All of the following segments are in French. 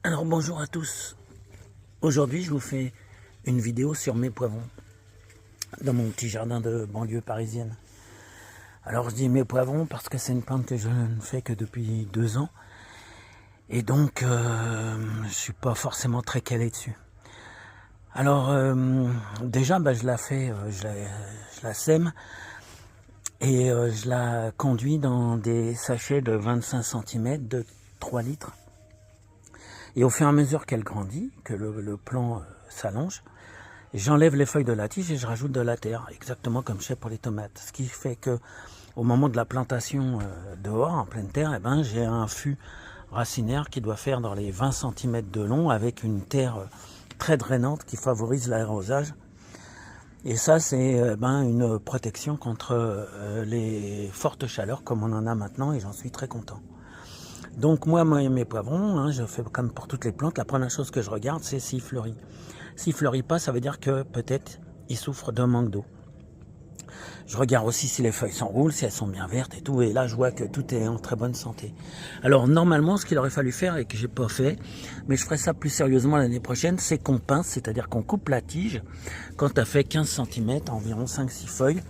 Alors bonjour à tous. Aujourd'hui je vous fais une vidéo sur mes poivrons dans mon petit jardin de banlieue parisienne. Alors je dis mes poivrons parce que c'est une plante que je ne fais que depuis 2 ans et donc je suis pas forcément très calé dessus. Alors déjà je la fais, je la sème et je la conduis dans des sachets de 25 cm de 3 litres. Et au fur et à mesure qu'elle grandit, que le plant s'allonge, j'enlève les feuilles de la tige et je rajoute de la terre, exactement comme je fais pour les tomates. Ce qui fait que au moment de la plantation dehors, en pleine terre, j'ai un fût racinaire qui doit faire dans les 20 cm de long avec une terre très drainante qui favorise l'arrosage. Et ça, c'est une protection contre les fortes chaleurs comme on en a maintenant et j'en suis très content. Donc moi, mes poivrons, je fais comme pour toutes les plantes, la première chose que je regarde, c'est s'il fleurit. S'il fleurit pas, ça veut dire que peut-être il souffre d'un manque d'eau. Je regarde aussi si les feuilles s'enroulent, si elles sont bien vertes et tout, et là je vois que tout est en très bonne santé. Alors normalement, ce qu'il aurait fallu faire et que j'ai pas fait, mais je ferai ça plus sérieusement l'année prochaine, c'est qu'on pince, c'est-à-dire qu'on coupe la tige quand elle fait 15 cm, environ 5-6 feuilles,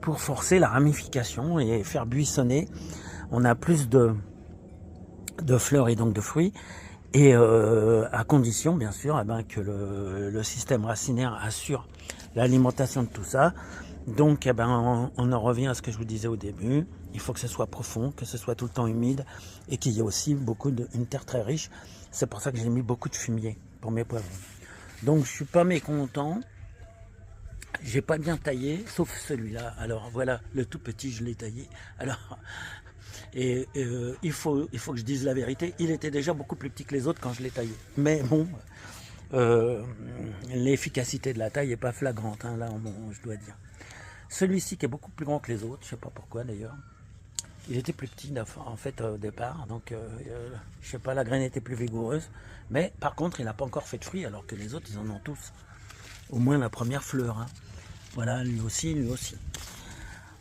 pour forcer la ramification et faire buissonner. On a plus de fleurs et donc de fruits, et à condition bien sûr que le système racinaire assure l'alimentation de tout ça. Donc on en revient à ce que je vous disais au début, il faut que ce soit profond, que ce soit tout le temps humide et qu'il y ait aussi une terre très riche. C'est pour ça que j'ai mis beaucoup de fumier pour mes poivrons. Donc je suis pas mécontent, j'ai pas bien taillé, sauf celui-là. Alors voilà, le tout petit, je l'ai taillé. Alors, et il faut que je dise la vérité, il était déjà beaucoup plus petit que les autres quand je l'ai taillé. Mais bon, l'efficacité de la taille n'est pas flagrante, là, je dois dire. Celui-ci qui est beaucoup plus grand que les autres, je sais pas pourquoi d'ailleurs. Il était plus petit en fait au départ, donc je sais pas, la graine était plus vigoureuse. Mais par contre, il n'a pas encore fait de fruits, alors que les autres, ils en ont tous. Au moins la première fleur. Voilà, lui aussi, lui aussi.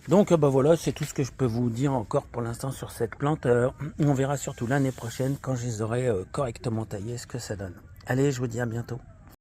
Donc voilà, c'est tout ce que je peux vous dire encore pour l'instant sur cette plante. On verra surtout l'année prochaine quand je les aurai correctement taillées ce que ça donne. Allez, je vous dis à bientôt.